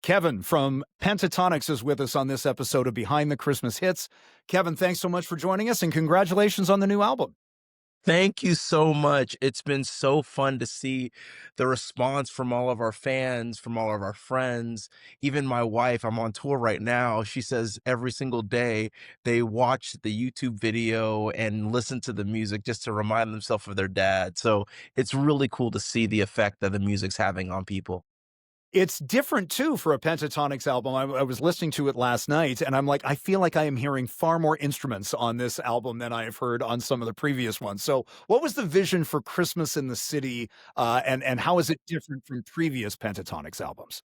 Kevin from Pentatonix is with us on this episode of Behind the Christmas Hits. Kevin, thanks so much for joining us and congratulations on the new album. Thank you so much. It's been so fun to see the response from all of our fans, from all of our friends. Even my wife, I'm on tour right now. She says every single day they watch the YouTube video and listen to the music just to remind themselves of their dad. So it's really cool to see the effect that the music's having on people. It's different too for a Pentatonix album. I was listening to it last night and I'm like, I feel like I am hearing far more instruments on this album than I have heard on some of the previous ones. So, what was the vision for Christmas in the City, and how is it different from previous Pentatonix albums?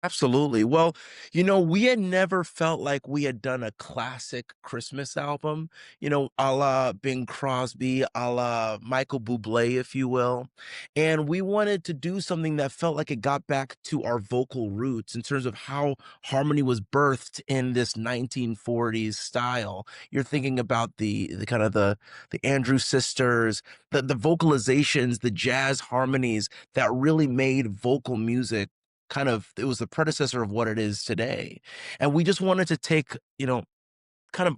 Absolutely. Well, we had never felt like we had done a classic Christmas album, a la Bing Crosby, a la Michael Bublé, if you will. And we wanted to do something that felt like it got back to our vocal roots in terms of how harmony was birthed in this 1940s style. You're thinking about the kind of the Andrews sisters, the vocalizations, the jazz harmonies that really made vocal music it was the predecessor of what it is today. And we just wanted to take, kind of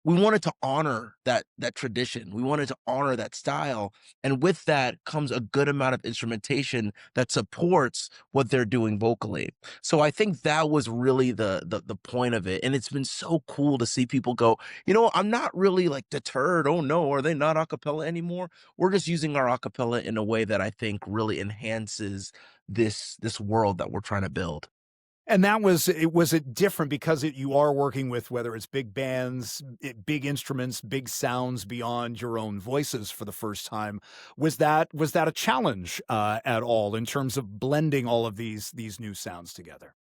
we wanted to honor that tradition. We wanted to honor that style. And with that comes a good amount of instrumentation that supports what they're doing vocally. So I think that was really the point of it. And it's been so cool to see people go, I'm not really like deterred. Oh no, are they not a cappella anymore? We're just using our a cappella in a way that I think really enhances this world that we're trying to build. And that was it different because you are working with whether it's big bands, big instruments, big sounds beyond your own voices for the first time. Was that a challenge at all in terms of blending all of these new sounds together?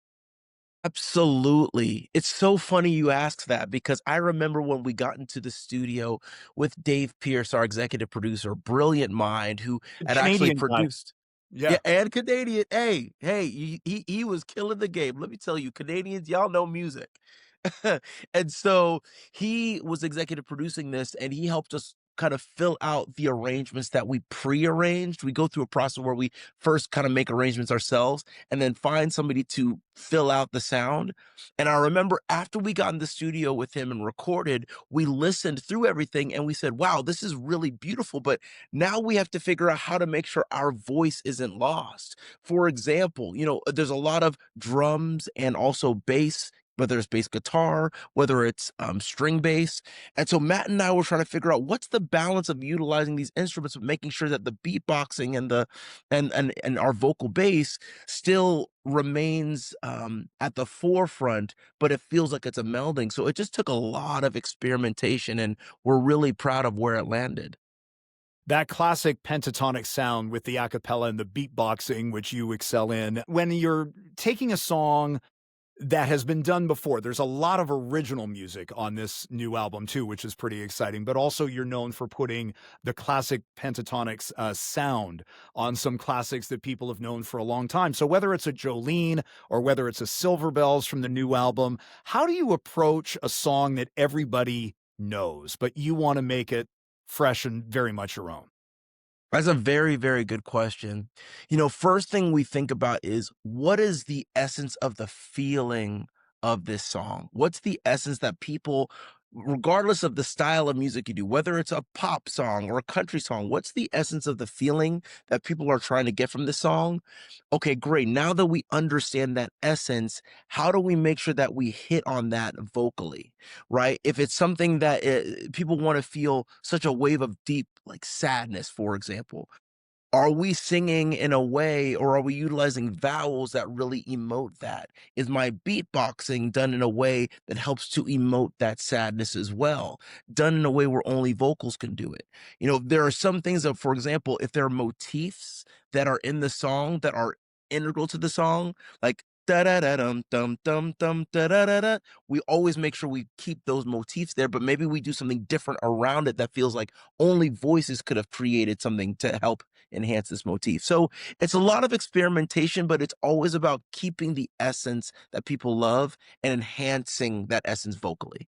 Absolutely. It's so funny you ask that because I remember when we got into the studio with Dave Pierce, our executive producer, brilliant mind who The had actually Canadian guy. produced. Yeah, Yeah. and Canadian. Hey, he was killing the game. Let me tell you, Canadians, y'all know music. And so he was executive producing this and he helped us kind of fill out the arrangements that we pre-arranged. We go through a process where we first kind of make arrangements ourselves and then find somebody to fill out the sound. And I remember after we got in the studio with him and recorded, we listened through everything and we said, wow, this is really beautiful. But now we have to figure out how to make sure our voice isn't lost. For example, there's a lot of drums and also bass, whether it's bass guitar, whether it's string bass. And so Matt and I were trying to figure out what's the balance of utilizing these instruments, but making sure that the beatboxing and and our vocal bass still remains at the forefront, but it feels like it's a melding. So it just took a lot of experimentation, and we're really proud of where it landed. That classic pentatonic sound with the a cappella and the beatboxing, which you excel in. When you're taking a song that has been done before. There's a lot of original music on this new album too, which is pretty exciting, but also you're known for putting the classic Pentatonix sound on some classics that people have known for a long time. So whether it's a Jolene or whether it's a Silver Bells from the new album, how do you approach a song that everybody knows, but you want to make it fresh and very much your own? That's a very, very good question. First thing we think about is what is the essence of the feeling of this song? What's the essence that people, regardless of the style of music you do, whether it's a pop song or a country song, what's the essence of the feeling that people are trying to get from this song? Okay, great. Now that we understand that essence, how do we make sure that we hit on that vocally, right? If it's something that people want to feel such a wave of deep, like sadness, for example, are we singing in a way or are we utilizing vowels that really emote that? Is my beatboxing done in a way that helps to emote that sadness as well? Done in a way where only vocals can do it. There are some things that, for example, if there are motifs that are in the song that are integral to the song, like da da da dum dum dum dum da da da da. We always make sure we keep those motifs there, but maybe we do something different around it that feels like only voices could have created something to help enhance this motif. So it's a lot of experimentation, but it's always about keeping the essence that people love and enhancing that essence vocally.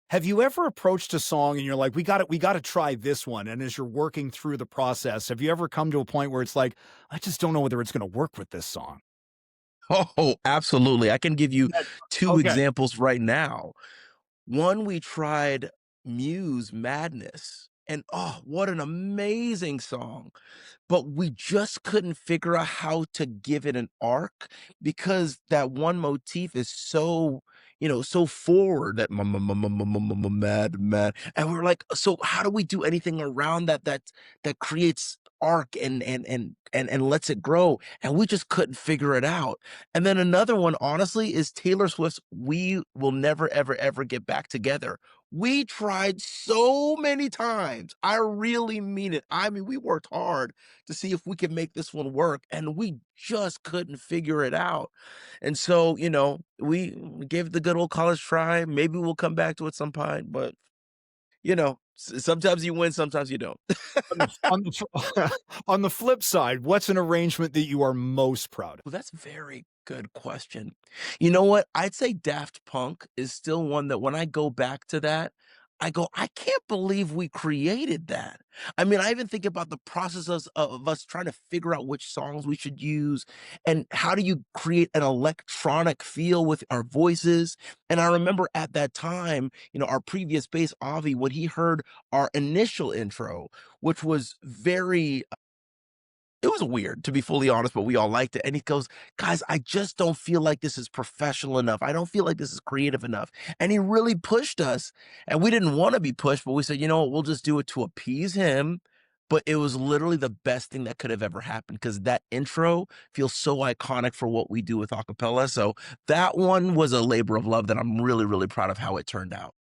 Have you ever approached a song and you're like, we got to try this one. And as you're working through the process, have you ever come to a point where it's like, I just don't know whether it's going to work with this song? Oh, absolutely. I can give you That 2 okay. examples right now. One, we tried Muse Madness, and, oh, what an amazing song. But we just couldn't figure out how to give it an arc because that one motif is so, so forward that mad, mad. And we're like, so how do we do anything around that creates arc and lets it grow? And we just couldn't figure it out. And then another one, honestly, is Taylor Swift's "We Will Never Ever Ever Get Back Together." We tried so many times. I really mean it. I mean, we worked hard to see if we could make this one work, and we just couldn't figure it out. And so, we gave it the good old college try. Maybe we'll come back to it some point, but sometimes you win, sometimes you don't. On the flip side, what's an arrangement that you are most proud of? Well, that's a very good question. You know what? I'd say Daft Punk is still one that when I go back to that, I go, I can't believe we created that. I mean, I even think about the process of us trying to figure out which songs we should use and how do you create an electronic feel with our voices. And I remember at that time, our previous bass, Avi, when he heard our initial intro, which was very it was weird, to be fully honest, but we all liked it, and he goes, "Guys, I just don't feel like this is professional enough. I don't feel like this is creative enough." And he really pushed us, and we didn't wanna be pushed, but we said, "You know what? We'll just do it to appease him." But it was literally the best thing that could have ever happened because that intro feels so iconic for what we do with acapella, so that one was a labor of love that I'm really, really proud of how it turned out.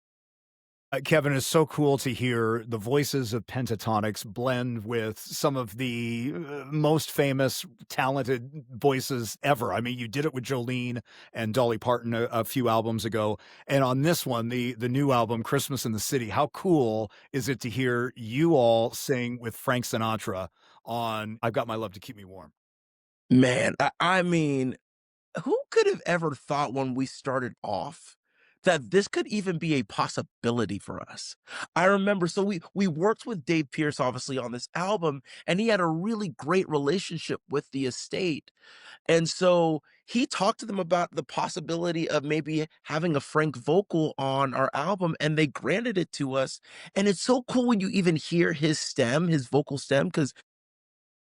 Kevin, it's so cool to hear the voices of Pentatonix blend with some of the most famous, talented voices ever. I mean, you did it with Jolene and Dolly Parton a few albums ago, and on this one, the new album, Christmas in the City. How cool is it to hear you all sing with Frank Sinatra on "I've Got My Love to Keep Me Warm"? Man, I mean, who could have ever thought when we started off that this could even be a possibility for us? I remember so we worked with Dave Pierce obviously on this album and he had a really great relationship with the estate. And so he talked to them about the possibility of maybe having a Frank vocal on our album and they granted it to us. And it's so cool when you even hear his stem, his vocal stem cuz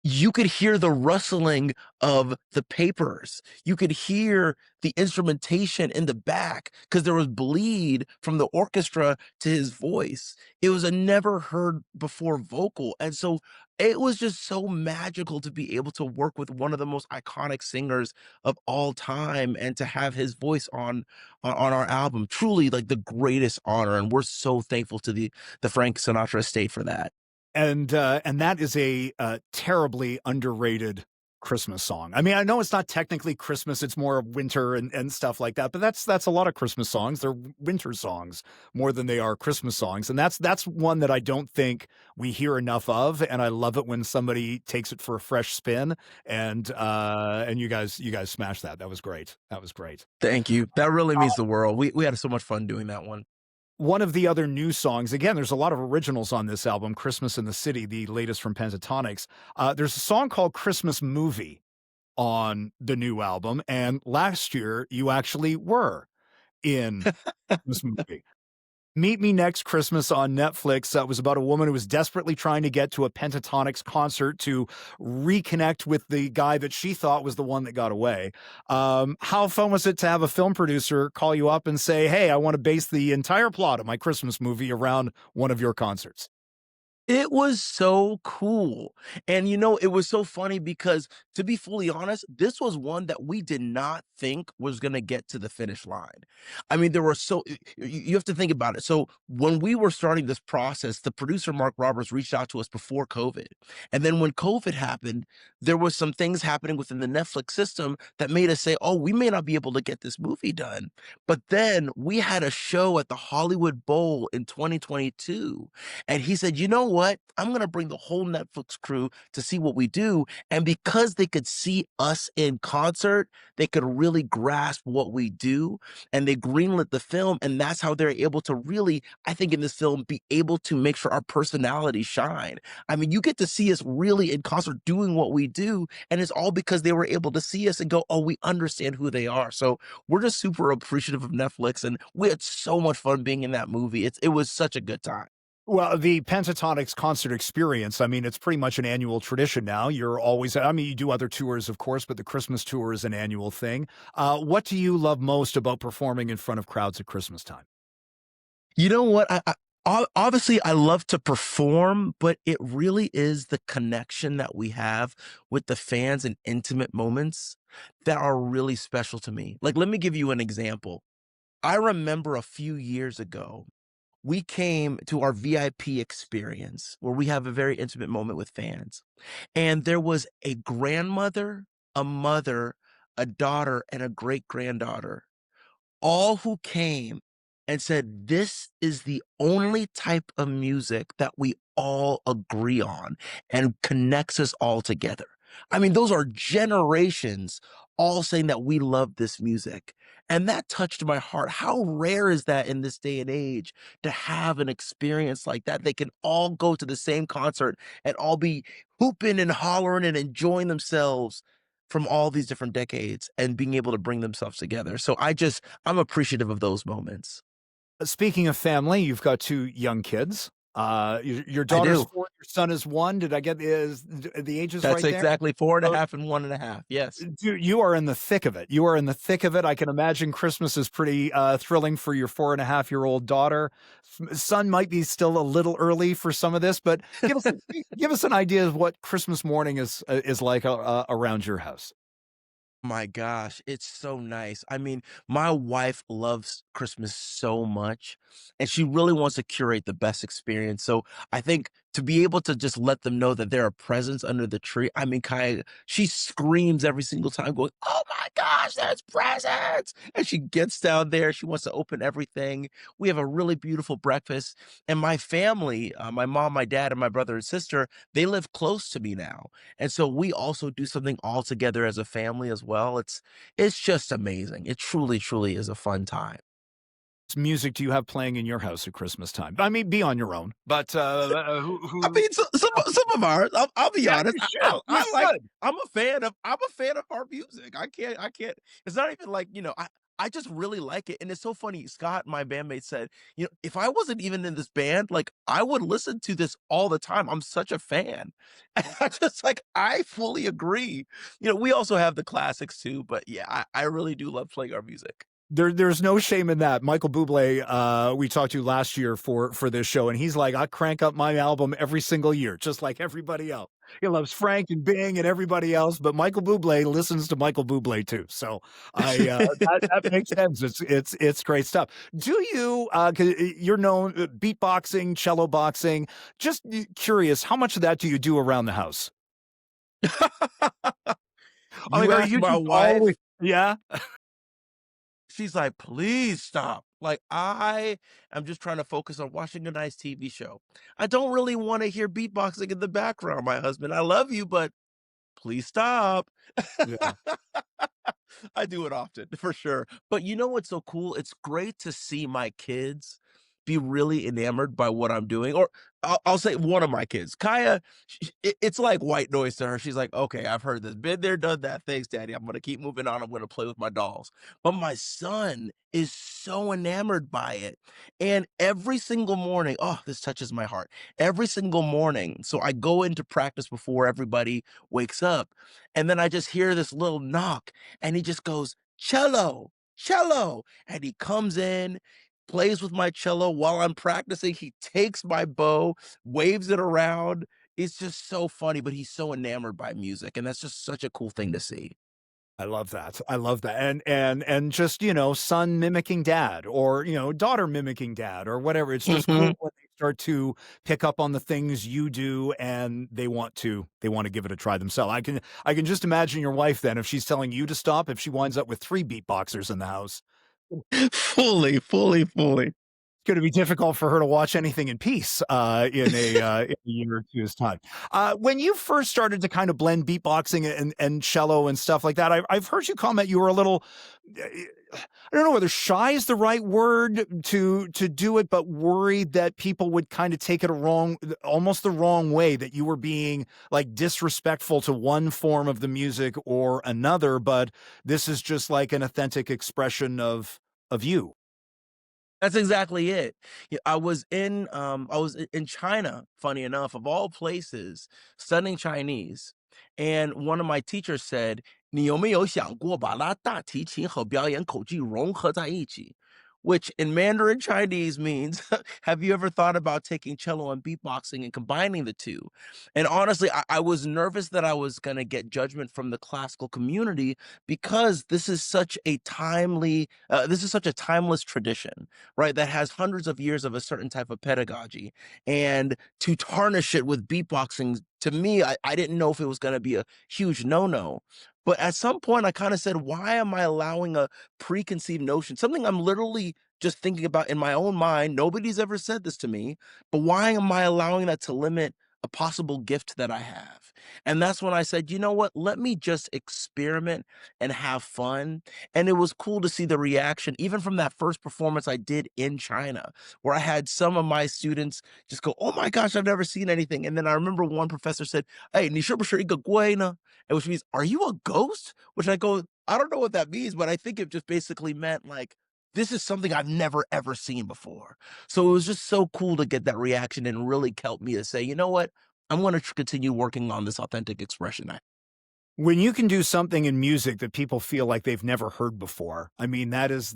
you could hear the rustling of the papers. You could hear the instrumentation in the back because there was bleed from the orchestra to his voice. It was a never heard before vocal. And so it was just so magical to be able to work with one of the most iconic singers of all time and to have his voice on our album. Truly like the greatest honor. And we're so thankful to the Frank Sinatra estate for that. And that is a terribly underrated Christmas song. I mean, I know it's not technically Christmas, it's more of winter and stuff like that, but that's a lot of Christmas songs. They're winter songs more than they are Christmas songs, and that's one that I don't think we hear enough of, and I love it when somebody takes it for a fresh spin, and you guys smashed that. That was great. That was great. Thank you. That really means the world. We had so much fun doing that one. One of the other new songs, again, there's a lot of originals on this album, Christmas in the City, the latest from Pentatonix. There's a song called Christmas Movie on the new album, and last year you actually were in this movie. Meet Me Next Christmas on Netflix. That was about a woman who was desperately trying to get to a Pentatonix concert to reconnect with the guy that she thought was the one that got away. How fun was it to have a film producer call you up and say, "Hey, I want to base the entire plot of my Christmas movie around one of your concerts"? It was so cool. And it was so funny because to be fully honest, this was one that we did not think was gonna get to the finish line. I mean, there were you have to think about it. So when we were starting this process, the producer Mark Roberts reached out to us before COVID. And then when COVID happened, there was some things happening within the Netflix system that made us say, "Oh, we may not be able to get this movie done." But then we had a show at the Hollywood Bowl in 2022 and he said, "You know what? I'm gonna bring the whole Netflix crew to see what we do." And because they could see us in concert, they could really grasp what we do, and they greenlit the film, and that's how they're able to really, I think in this film, be able to make sure our personalities shine. I mean, you get to see us really in concert doing what we do, and it's all because they were able to see us and go, "Oh, we understand who they are." So we're just super appreciative of Netflix, and we had so much fun being in that movie. It was such a good time. Well, the Pentatonix concert experience, I mean, it's pretty much an annual tradition now. You're always, I mean, you do other tours, of course, but the Christmas tour is an annual thing. What do you love most about performing in front of crowds at Christmas time? You know what? Obviously, I love to perform, but it really is the connection that we have with the fans and intimate moments that are really special to me. Like, let me give you an example. I remember a few years ago, we came to our VIP experience where we have a very intimate moment with fans. And there was a grandmother, a mother, a daughter, and a great granddaughter, all who came and said, "This is the only type of music that we all agree on and connects us all together." I mean, those are generations all saying that we love this music. And that touched my heart. How rare is that in this day and age to have an experience like that? They can all go to the same concert and all be hooping and hollering and enjoying themselves from all these different decades and being able to bring themselves together. So I'm appreciative of those moments. Speaking of family, you've got two young kids. Your I daughter's do. four, your son is one. Did I get the ages That's right there? exactly four and a So, half and 1.5. Yes. you are in the thick of it. You are in the thick of it. I can imagine Christmas is pretty thrilling for your 4.5-year-old daughter. Son might be still a little early for some of this, but give us an idea of what Christmas morning is like around your house. My gosh, it's so nice. I mean, my wife loves Christmas so much, and she really wants to curate the best experience. So I think to be able to just let them know that there are presents under the tree, I mean, she screams every single time, going, "Oh my gosh, there's presents!" And she gets down there, she wants to open everything. We have a really beautiful breakfast, and my family, my mom, my dad, and my brother and sister, they live close to me now. And so we also do something all together as a family as well. It's just amazing. It truly, truly is a fun time. Music do you have playing in your house at Christmas time? I mean, be on your own, but I who? mean, some of ours. I'll be Yeah, honest. you should. You I like. should. I'm a fan of our music. I can't. It's not even like I just really like it, and it's so funny. Scott, my bandmate, said, if I wasn't even in this band, like I would listen to this all the time. I'm such a fan. And I just like I fully agree. We also have the classics too, but yeah, I really do love playing our music. There's no shame in that. Michael Bublé, we talked to last year for this show, and he's like, "I crank up my album every single year, just like everybody else." He loves Frank and Bing and everybody else, but Michael Bublé listens to Michael Bublé too. So that makes sense. It's great stuff. Do you? 'Cause you're known beatboxing, cello boxing. Just curious, how much of that do you do around the house? I mean, You are ask you my just always? wife. Yeah. She's like, "Please stop." Like, I am just trying to focus on watching a nice TV show. I don't really wanna hear beatboxing in the background, my husband. I love you, but please stop. Yeah. I do it often, for sure. But you know what's so cool? It's great to see my kids be really enamored by what I'm doing. Or I'll say one of my kids, Kaya, it's like white noise to her. She's like, "Okay, I've heard this. Been there, done that. Thanks, Daddy. I'm going to keep moving on. I'm going to play with my dolls." But my son is so enamored by it. And every single morning, oh, this touches my heart. Every single morning. So I go into practice before everybody wakes up. And then I just hear this little knock and he just goes, "Cello, cello." And he comes in, plays with my cello while I'm practicing. He takes my bow, waves it around. It's just so funny, but he's so enamored by music, and that's just such a cool thing to see. I love that. I love that. And just, son mimicking dad or, daughter mimicking dad or whatever. It's just cool Mhm. when they start to pick up on the things you do and they want to give it a try themselves. I can just imagine your wife then if she's telling you to stop, if she winds up with 3 beatboxers in the house. Fully, fully, fully. gonna be difficult for her to watch anything in peace, in a year or two's time. When you first started to kind of blend beatboxing and cello and stuff like that, I've heard you comment you were a little, I don't know whether shy is the right word to do it, but worried that people would kind of take it a wrong, almost the wrong way, that you were being like disrespectful to one form of the music or another, but this is just like an authentic expression of you. That's exactly it. Yeah, I was in China, funny enough, of all places, studying Chinese, and one of my teachers said, "你有没有想过把拉大提琴和表演口技融合在一起?" Which in Mandarin Chinese means, "Have you ever thought about taking cello and beatboxing and combining the two?" And honestly, I was nervous that I was gonna get judgment from the classical community because this is such a timeless tradition, right? That has hundreds of years of a certain type of pedagogy. And to tarnish it with beatboxing, to me, I didn't know if it was going to be a huge no no. But at some point, I kind of said, why am I allowing a preconceived notion, something I'm literally just thinking about in my own mind? Nobody's ever said this to me, but why am I allowing that to limit a possible gift that I have? And that's when I said, you know what? Let me just experiment and have fun. And it was cool to see the reaction, even from that first performance I did in China, where I had some of my students just go, "Oh my gosh, I've never seen anything." And then I remember one professor said, "Hey, 你是不是一个龟呢?" And which means, "Are you a ghost?" Which I go, I don't know what that means, but I think it just basically meant like, this is something I've never ever seen before. So it was just so cool to get that reaction and really helped me to say, you know what? I'm going to continue working on this authentic expression. When you can do something in music that people feel like they've never heard before, I mean, that is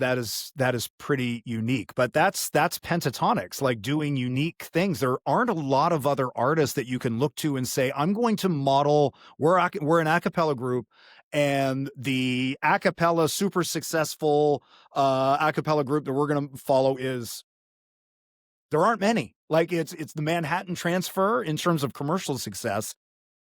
pretty unique, but that's Pentatonix, like, doing unique things. There aren't a lot of other artists that you can look to and say, "I'm going to model." We're an a cappella group, and the a cappella super successful, a cappella group that we're gonna follow is there aren't many. Like, it's the Manhattan Transfer in terms of commercial success.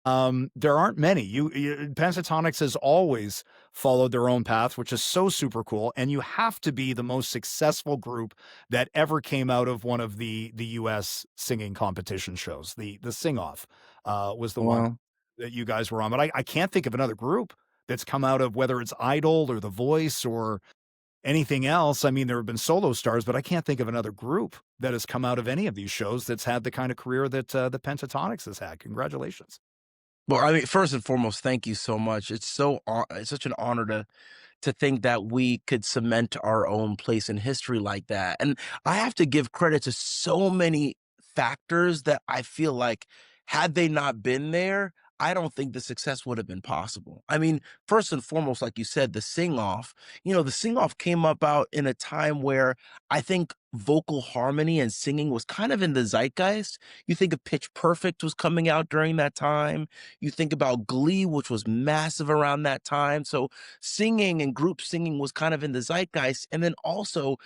There aren't many. Pentatonix has always followed their own path, which is so super cool. And you have to be the most successful group that ever came out of one of the US singing competition shows. The Sing Off was the one Well, that you guys were on. But I can't think of another group that's come out of whether it's Idol or The Voice or anything else. I mean, there have been solo stars, but I can't think of another group that has come out of any of these shows that's had the kind of career that the Pentatonix has had. Congratulations. well, I mean, first and foremost, thank you so much. It's such an honor to think that we could cement our own place in history like that. And I have to give credit to so many factors that I feel like had they not been there, I don't think the success would have been possible. I mean, first and foremost, like you said, the sing off came about in a time where I think vocal harmony and singing was kind of in the zeitgeist. You think of Pitch Perfect was coming out during that time. You think about Glee, which was massive around that time. So singing and group singing was kind of in the zeitgeist. And then also,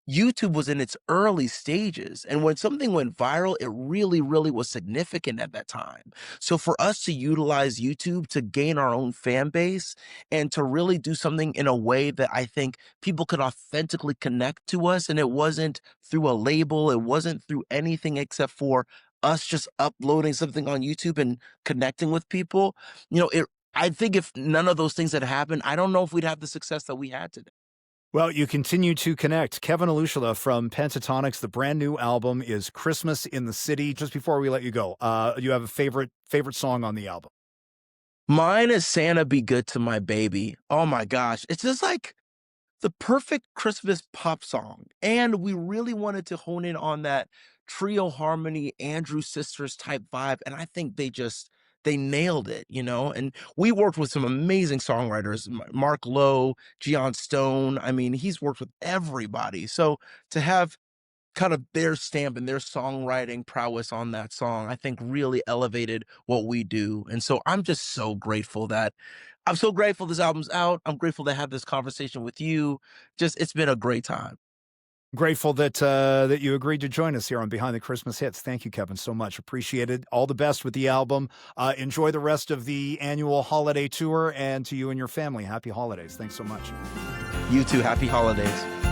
YouTube was in its early stages. And when something went viral, it really, really was significant at that time. So for us to utilize YouTube to gain our own fan base and to really do something in a way that I think people could authentically connect to us, and it wasn't through a label, it wasn't through anything except for us just uploading something on YouTube and connecting with people, I think if none of those things had happened, I don't know if we'd have the success that we had today. Well, you continue to connect. Kevin Olusola from Pentatonix. The brand new album is Christmas in the City. Just before we let you go, you have a favorite song on the album? Mine is Santa Be Good to My Baby. Oh my gosh. It's just like the perfect Christmas pop song. And we really wanted to hone in on that trio harmony, Andrew Sisters type vibe. And I think they nailed it. And we worked with some amazing songwriters, Mark Lowe, Gian Stone. I mean, he's worked with everybody. So to have kind of their stamp and their songwriting prowess on that song, I think really elevated what we do. And so I'm so grateful this album's out. I'm grateful to have this conversation with you. Just it's been a great time. Grateful that you agreed to join us here on Behind the Christmas Hits. Thank you, Kevin, so much. Appreciate it. All the best with the album. Enjoy the rest of the annual holiday tour, and to you and your family, happy holidays. Thanks so much. You too. Happy holidays.